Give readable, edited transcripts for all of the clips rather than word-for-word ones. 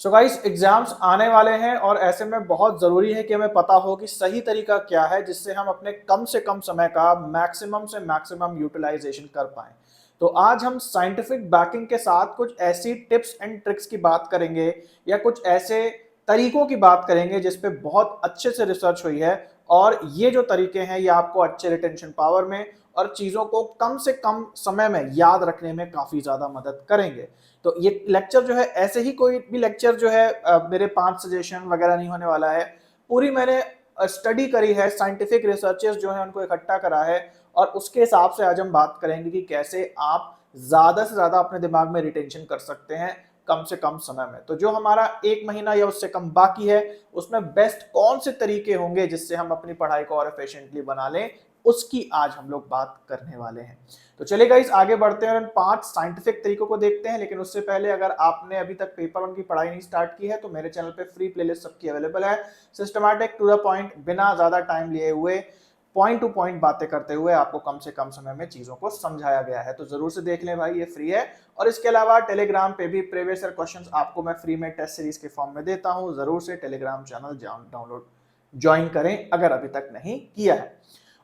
So guys, exams आने वाले हैं और ऐसे में बहुत ज़रूरी है कि हमें पता हो कि सही तरीका क्या है जिससे हम अपने कम से कम समय का मैक्सिमम से मैक्सिमम यूटिलाइजेशन कर पाएं। तो आज हम साइंटिफिक बैकिंग के साथ कुछ ऐसी टिप्स एंड ट्रिक्स की बात करेंगे या कुछ ऐसे तरीकों की बात करेंगे जिस पे बहुत अच्छे से रिसर्च हुई है, और ये जो तरीके हैं ये आपको अच्छे रिटेंशन पावर में और चीज़ों को कम से कम समय में याद रखने में काफ़ी ज़्यादा मदद करेंगे। तो ये लेक्चर जो है, ऐसे ही कोई भी लेक्चर जो है मेरे 5 सजेशन वगैरह नहीं होने वाला है। पूरी मैंने स्टडी करी है, साइंटिफिक रिसर्चेस जो है उनको इकट्ठा करा है, और उसके हिसाब से आज हम बात करेंगे कि कैसे आप ज़्यादा से ज़्यादा अपने दिमाग में रिटेंशन कर सकते हैं कम से कम समय में। तो जो हमारा 1 महीना या उससे कम बाकी है, उसमें बेस्ट कौन से तरीके होंगे जिससे हम अपनी पढ़ाई को और एफिशिएंटली बना लें, उसकी आज हम लोग बात करने वाले हैं। तो चलिए गाइस, आगे बढ़ते हैं और इन 5 साइंटिफिक तरीकों को देखते हैं। लेकिन उससे पहले अगर आपने अभी तक पेपर 1 की पढ़ाई नहीं स्टार्ट की है तो मेरे चैनल पे फ्री प्लेलिस्ट सबकी अवेलेबल है। सिस्टमैटिक टू द पॉइंट, बिना ज्यादा टाइम लिए हुए, पॉइंट टू पॉइंट बातें करते हुए आपको कम से कम समय में चीजों को समझाया गया है। तो जरूर से देख लें भाई, ये फ्री है। और इसके अलावा टेलीग्राम पे भी प्रीवियस ईयर क्वेश्चंस आपको मैं फ्री में टेस्ट सीरीज के फॉर्म में देता हूं। जरूर से टेलीग्राम चैनल डाउनलोड ज्वाइन करें अगर अभी तक नहीं किया है।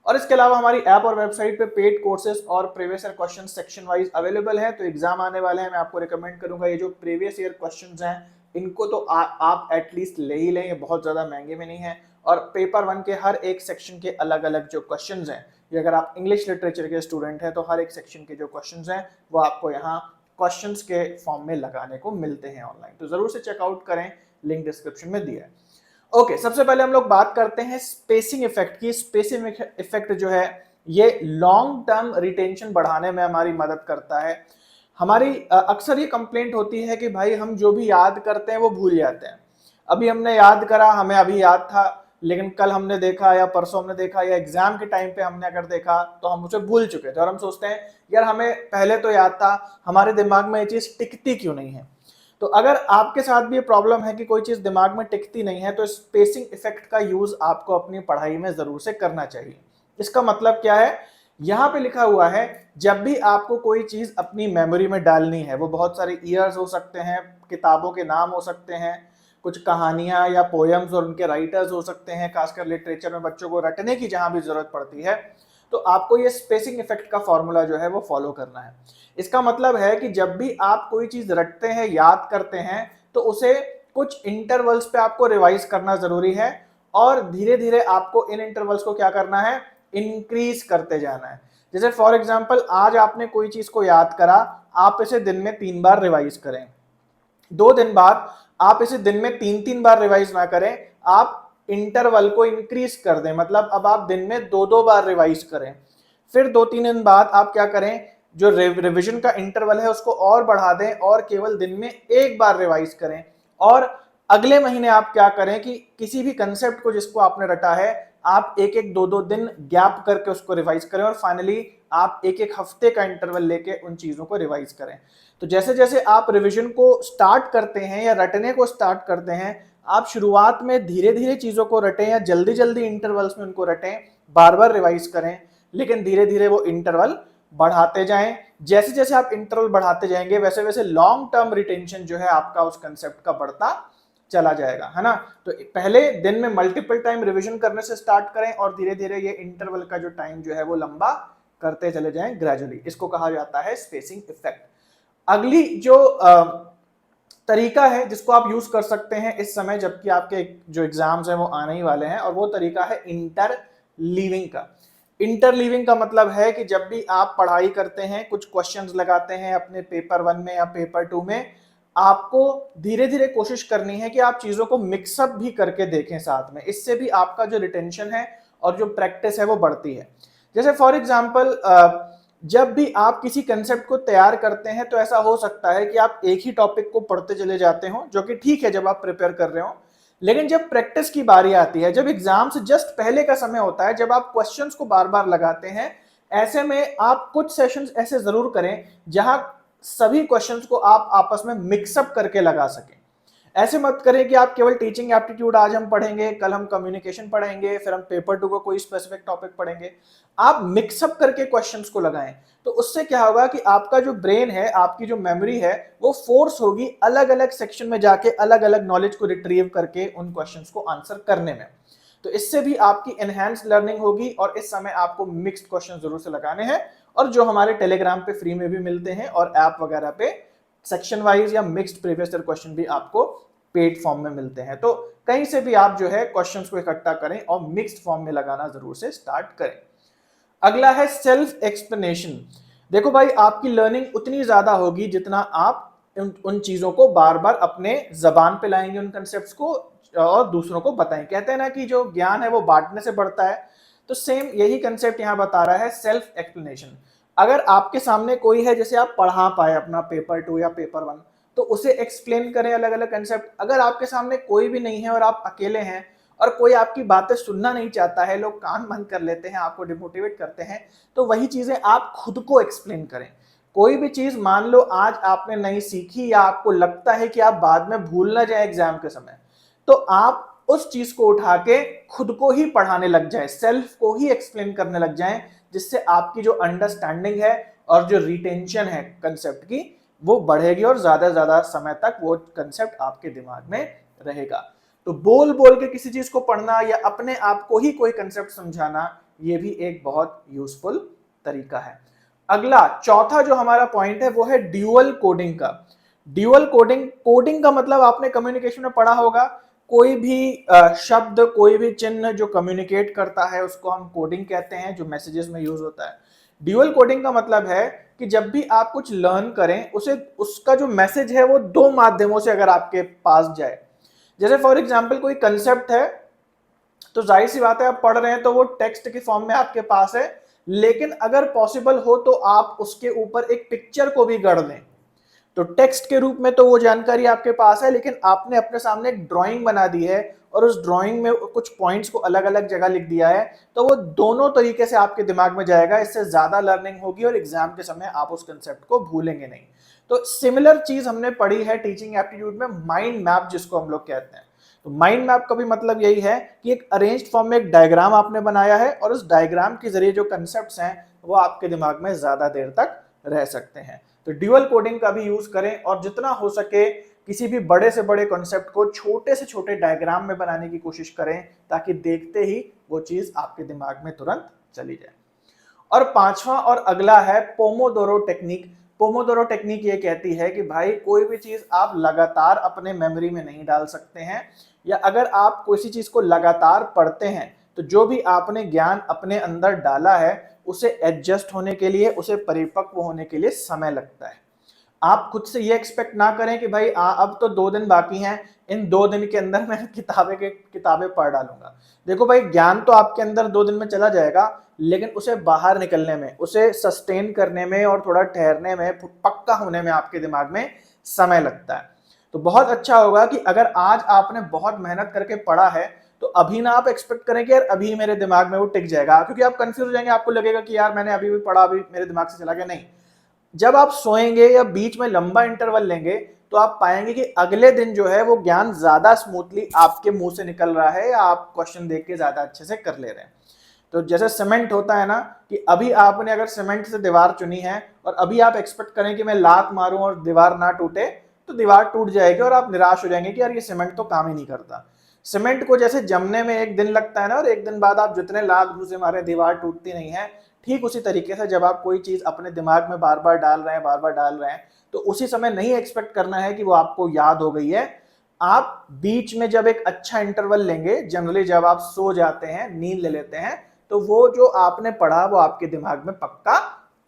और इसके अलावा हमारी ऐप और वेबसाइट पे पेड कोर्सेज और previous year question section wise available है। तो एग्जाम आने वाले हैं, मैं आपको रिकमेंड करूंगा ये जो प्रीवियस ईयर क्वेश्चंस हैं इनको तो आप एटलीस्ट ले ही लें, ये बहुत ज्यादा महंगे में नहीं है। और पेपर 1 के हर एक सेक्शन के अलग अलग जो क्वेश्चंस हैं, ये अगर आप इंग्लिश लिटरेचर के स्टूडेंट हैं तो हर एक सेक्शन के जो क्वेश्चंस हैं वो आपको यहाँ क्वेश्चंस के फॉर्म में लगाने को मिलते हैं ऑनलाइन। तो जरूर से चेकआउट करें, लिंक डिस्क्रिप्शन में दिया है। ओके, सबसे पहले हम लोग बात करते हैं स्पेसिंग इफेक्ट की। स्पेसिंग इफेक्ट जो है ये लॉन्ग टर्म रिटेंशन बढ़ाने में हमारी मदद करता है। हमारी अक्सर ये कंप्लेंट होती है कि भाई हम जो भी याद करते हैं वो भूल जाते हैं। अभी हमने याद करा, हमें अभी याद था, लेकिन कल हमने देखा या परसों हमने देखा या एग्जाम के टाइम पे हमने अगर देखा तो हम उसे भूल चुके थे, और हम सोचते हैं यार हमें पहले तो याद था, हमारे दिमाग में ये चीज टिकती क्यों नहीं है। तो अगर आपके साथ भी ये प्रॉब्लम है कि कोई चीज दिमाग में टिकती नहीं है तो स्पेसिंग इफेक्ट का यूज आपको अपनी पढ़ाई में जरूर से करना चाहिए। इसका मतलब क्या है, यहां पे लिखा हुआ है जब भी आपको कोई चीज अपनी मेमोरी में डालनी है, वो बहुत सारे ईयर्स हो सकते हैं, किताबों के नाम हो सकते हैं, कुछ कहानियां या पोएम्स और उनके राइटर्स हो सकते हैं, खासकर लिटरेचर में बच्चों को रटने की जहां भी जरूरत पड़ती है, तो आपको ये स्पेसिंग इफेक्ट का फॉर्मूला जो है वो फॉलो करना है। इसका मतलब है कि जब भी आप कोई चीज रटते हैं, याद करते हैं, तो उसे कुछ इंटरवल्स पे आपको रिवाइज करना जरूरी है, और धीरे धीरे आपको इन इंटरवल्स को क्या करना है, इंक्रीज करते जाना है। जैसे फॉर एग्जाम्पल, आज आपने कोई चीज को याद करा, आप इसे दिन में 3 बार रिवाइज करें। 2 दिन बाद आप इसे दिन में 3-3 बार रिवाइज ना करें, आप इंटरवल को इंक्रीज कर दें, मतलब अब आप दिन में 2-2 बार रिवाइज करें। फिर 2-3 दिन बाद आप क्या करें, जो रिवीजन का इंटरवल है उसको और बढ़ा दें और केवल दिन में 1 बार रिवाइज करें। और अगले महीने आप क्या करें कि किसी भी कंसेप्ट को जिसको आपने रटा है, आप 1-1, 2-2 दिन गैप करके उसको रिवाइज करें, और फाइनली आप 1-1 हफ्ते का इंटरवल लेके उन चीजों को रिवाइज करें। तो जैसे जैसे आप रिवीजन को स्टार्ट करते हैं या रटने को स्टार्ट करते हैं, आप शुरुआत में धीरे धीरे चीजों को रटें या जल्दी जल्दी इंटरवल्स में उनको रटें, बार बार रिवाइज करें, लेकिन धीरे धीरे वो इंटरवल बढ़ाते जाएं। जैसे जैसे आप इंटरवल बढ़ाते जाएंगे वैसे वैसे लॉन्ग टर्म रिटेंशन जो है आपका उस कंसेप्ट का बढ़ता चला जाएगा, है ना। तो पहले दिन में मल्टीपल टाइम रिवीजन करने से स्टार्ट करें और धीरे धीरे ये इंटरवल का जो टाइम जो है वो लंबा करते चले जाएं ग्रेजुअली। इसको कहा जाता है स्पेसिंग इफेक्ट। अगली जो तरीका है जिसको आप यूज कर सकते हैं इस समय जबकि आपके जो एग्जाम्स हैं वो आने ही वाले हैं, और वो तरीका है इंटरलीविंग का। इंटरलीविंग का मतलब है कि जब भी आप पढ़ाई करते हैं, कुछ क्वेश्चंस लगाते हैं अपने पेपर 1 में या पेपर 2 में, आपको धीरे धीरे कोशिश करनी है कि आप चीजों को मिक्सअप भी करके देखें साथ में। इससे भी आपका जो रिटेंशन है और जो प्रैक्टिस है वो बढ़ती है। जैसे फॉर एग्जाम्पल, जब भी आप किसी कंसेप्ट को तैयार करते हैं तो ऐसा हो सकता है कि आप एक ही टॉपिक को पढ़ते चले जाते हो, जो कि ठीक है जब आप प्रिपेयर कर रहे हो, लेकिन जब प्रैक्टिस की बारी आती है, जब एग्जाम से जस्ट पहले का समय होता है, जब आप क्वेश्चंस को बार बार लगाते हैं, ऐसे में आप कुछ सेशंस ऐसे जरूर करें जहां सभी क्वेश्चंस को आप आपस में मिक्सअप करके लगा सकें। ऐसे मत करें कि आप केवल टीचिंग एप्टीट्यूड आज हम पढ़ेंगे, कल हम कम्युनिकेशन पढ़ेंगे, फिर हम पेपर 2 को कोई स्पेसिफिक टॉपिक पढ़ेंगे। आप मिक्सअप करके क्वेश्चंस को लगाएं, तो उससे क्या होगा कि आपका जो ब्रेन है, आपकी जो मेमोरी है, वो फोर्स होगी अलग अलग सेक्शन में जाके अलग अलग नॉलेज को रिट्रीव करके उन क्वेश्चंस को आंसर करने में। तो इससे भी आपकी एनहांस लर्निंग होगी। और इस समय आपको मिक्स्ड क्वेश्चन जरूर से लगाने हैं, और जो हमारे टेलीग्राम पे फ्री में भी मिलते हैं और ऐप वगैरह पे सेक्शन वाइज या मिक्स्ड प्रीवियस ईयर क्वेश्चन भी आपको पेड फॉर्म में मिलते हैं। तो कहीं से भी आप जो है क्वेश्चंस को इकट्ठा करें और मिक्स्ड फॉर्म में लगाना जरूर से स्टार्ट करें। अगला है सेल्फ एक्सप्लेनेशन। देखो भाई, आपकी लर्निंग उतनी ज्यादा होगी जितना आप उन चीजों को बार बार अपने जबान पे लाएंगे, उन कंसेप्ट्स को, और दूसरों को बताएं। कहते हैं ना कि जो ज्ञान है वो बांटने से बढ़ता है, तो सेम यही कंसेप्ट यहां बता रहा है, सेल्फ एक्सप्लेनेशन। अगर आपके सामने कोई है, जैसे आप पढ़ा पाए अपना पेपर 2 या पेपर 1, तो उसे एक्सप्लेन करें अलग अलग कंसेप्ट। अगर आपके सामने कोई भी नहीं है और आप अकेले हैं और कोई आपकी बातें सुनना नहीं चाहता है, लोग कान बंद कर लेते हैं, आपको डिमोटिवेट करते हैं, तो वही चीजें आप खुद को एक्सप्लेन करें। कोई भी चीज मान लो आज आपने नहीं सीखी, या आपको लगता है कि आप बाद में भूल ना जाए एग्जाम के समय, तो आप उस चीज को उठा के खुद को ही पढ़ाने लग जाए, सेल्फ को ही एक्सप्लेन करने लग जाए, जिससे आपकी जो अंडरस्टैंडिंग है और जो रिटेंशन है कंसेप्ट की, वो बढ़ेगी और ज्यादा ज्यादा समय तक वो कंसेप्ट आपके दिमाग में रहेगा। तो बोल बोल के किसी चीज को पढ़ना या अपने आप को ही कोई कंसेप्ट समझाना, ये भी एक बहुत यूजफुल तरीका है। अगला चौथा जो हमारा पॉइंट है वो है ड्यूअल कोडिंग का। ड्यूअल कोडिंग, कोडिंग का मतलब आपने कम्युनिकेशन में पढ़ा होगा, कोई भी शब्द, कोई भी चिन्ह जो कम्युनिकेट करता है उसको हम कोडिंग कहते हैं, जो मैसेजेस में यूज होता है। ड्यूअल कोडिंग का मतलब है कि जब भी आप कुछ लर्न करें, उसे, उसका जो मैसेज है वो दो माध्यमों से अगर आपके पास जाए। जैसे फॉर एग्जांपल कोई कंसेप्ट है, तो जाहिर सी बात है आप पढ़ रहे हैं तो वो टेक्स्ट के फॉर्म में आपके पास है, लेकिन अगर पॉसिबल हो तो आप उसके ऊपर एक पिक्चर को भी गढ़ लें। तो टेक्स्ट के रूप में तो वो जानकारी आपके पास है, लेकिन आपने अपने सामने एक ड्राइंग बना दी है और उस ड्राइंग में कुछ पॉइंट्स को अलग अलग जगह लिख दिया है, तो वो दोनों तरीके से आपके दिमाग में जाएगा। इससे ज्यादा लर्निंग होगी और एग्जाम के समय आप उस कंसेप्ट को भूलेंगे नहीं। तो सिमिलर चीज हमने पढ़ी है टीचिंग एप्टीट्यूड में, माइंड मैप जिसको हम लोग कहते हैं। तो माइंड मैप का भी मतलब यही है कि एक अरेंज्ड फॉर्म में एक डायग्राम आपने बनाया है, और उस डायग्राम के जरिए जो कंसेप्ट्स हैं वो आपके दिमाग में ज्यादा देर तक रह सकते हैं। तो ड्यूअल कोडिंग का भी यूज करें, और जितना हो सके किसी भी बड़े से बड़े कॉन्सेप्ट को छोटे से छोटे डायग्राम में बनाने की कोशिश करें, ताकि देखते ही वो चीज आपके दिमाग में तुरंत चली जाए। और पांचवा और अगला है पोमोडोरो टेक्निक। पोमोडोरो टेक्निक ये कहती है कि भाई कोई भी चीज आप लगातार अपने मेमोरी में नहीं डाल सकते हैं, या अगर आप किसी चीज को लगातार पढ़ते हैं तो जो भी आपने ज्ञान अपने अंदर डाला है उसे एडजस्ट होने के लिए, उसे परिपक्व होने के लिए समय लगता है। आप खुद से ये एक्सपेक्ट ना करें कि भाई अब तो 2 दिन बाकी हैं, इन 2 दिन के अंदर मैं किताबें पढ़ डालूंगा। देखो भाई, ज्ञान तो आपके अंदर 2 दिन में चला जाएगा, लेकिन उसे बाहर निकलने में, उसे सस्टेन करने में और थोड़ा ठहरने में, पक्का होने में आपके दिमाग में समय लगता है। तो बहुत अच्छा होगा कि अगर आज आपने बहुत मेहनत करके पढ़ा है, तो अभी ना आप एक्सपेक्ट करें कि यार अभी मेरे दिमाग में वो टिक जाएगा, क्योंकि आप कंफ्यूज हो जाएंगे, आपको लगेगा कि यार मैंने अभी भी पढ़ा, अभी मेरे दिमाग से चला गया। नहीं, जब आप सोएंगे या बीच में लंबा इंटरवल लेंगे, तो आप पाएंगे कि अगले दिन जो है वो ज्ञान ज्यादा स्मूथली आपके मुंह से निकल रहा है, या आप क्वेश्चन देख के ज्यादा अच्छे से कर ले रहे हैं। तो जैसे सीमेंट होता है ना, कि अभी आपने अगर सीमेंट से दीवार चुनी है और अभी आप एक्सपेक्ट करें कि मैं लात मारूं और दीवार ना टूटे, तो दीवार टूट जाएगी और आप निराश हो जाएंगे कि यार ये सीमेंट तो काम ही नहीं करता। सीमेंट को जैसे जमने में 1 दिन लगता है ना, और 1 दिन बाद आप जितने लात घुसे मारे दीवार टूटती नहीं है, ठीक उसी तरीके से जब आप कोई चीज अपने दिमाग में बार बार डाल रहे हैं, बार बार डाल रहे हैं, तो उसी समय नहीं एक्सपेक्ट करना है कि वो आपको याद हो गई है। आप बीच में जब एक अच्छा इंटरवल लेंगे, जनरली जब आप सो जाते हैं, नींद ले लेते हैं, तो वो जो आपने पढ़ा वो आपके दिमाग में पक्का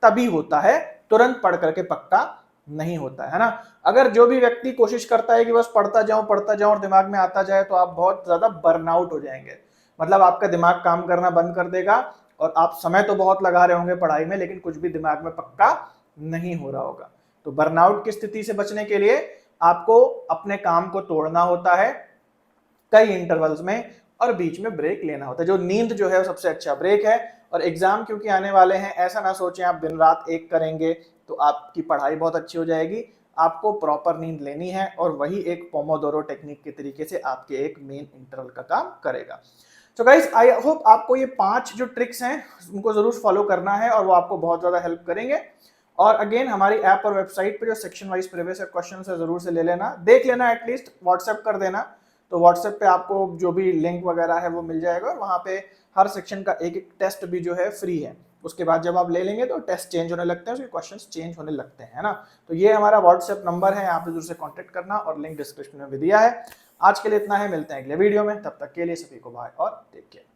तभी होता है, तुरंत पढ़ करके पक्का नहीं होता है ना। अगर जो भी व्यक्ति कोशिश करता है कि बस पढ़ता जाऊं और दिमाग में आता जाए, तो आप बहुत ज्यादा बर्नआउट हो जाएंगे। मतलब आपका दिमाग काम करना बंद कर देगा, और आप समय तो बहुत लगा रहे होंगे पढ़ाई में, लेकिन कुछ भी दिमाग में पक्का नहीं हो रहा होगा। तो बर्नआउट की स्थिति से बचने के लिए आपको अपने काम को तोड़ना होता है कई इंटरवल्स में, और बीच में ब्रेक लेना होता है। जो नींद जो है वो सबसे अच्छा ब्रेक है। और एग्जाम क्योंकि आने वाले हैं, ऐसा ना सोचें आप दिन रात एक करेंगे तो आपकी पढ़ाई बहुत अच्छी हो जाएगी। आपको प्रॉपर नींद लेनी है और वही एक पोमोडोरो टेक्निक के तरीके से आपके एक मेन इंटरवल का काम करेगा। तो गाइस आई होप आपको ये 5 जो ट्रिक्स हैं उनको जरूर फॉलो करना है और वो आपको बहुत ज्यादा हेल्प करेंगे। और अगेन हमारी ऐप और वेबसाइट पे जो सेक्शन वाइज प्रीवियस क्वेश्चन है जरूर से ले लेना, देख लेना, एटलीस्ट व्हाट्सएप कर देना। तो व्हाट्सएप पे आपको जो भी लिंक वगैरह है वो मिल जाएगा और वहाँ पे हर सेक्शन का एक एक टेस्ट भी जो है फ्री है। उसके बाद जब आप ले लेंगे तो टेस्ट चेंज होने लगते हैं, उसके क्वेश्चंस चेंज होने लगते हैं, है ना। तो ये हमारा व्हाट्सएप नंबर है, आप जरूर से कांटेक्ट करना और लिंक डिस्क्रिप्शन में भी दिया है। आज के लिए इतना है, मिलते हैं अगले वीडियो में, तब तक के लिए सभी को बाय और टेक केयर।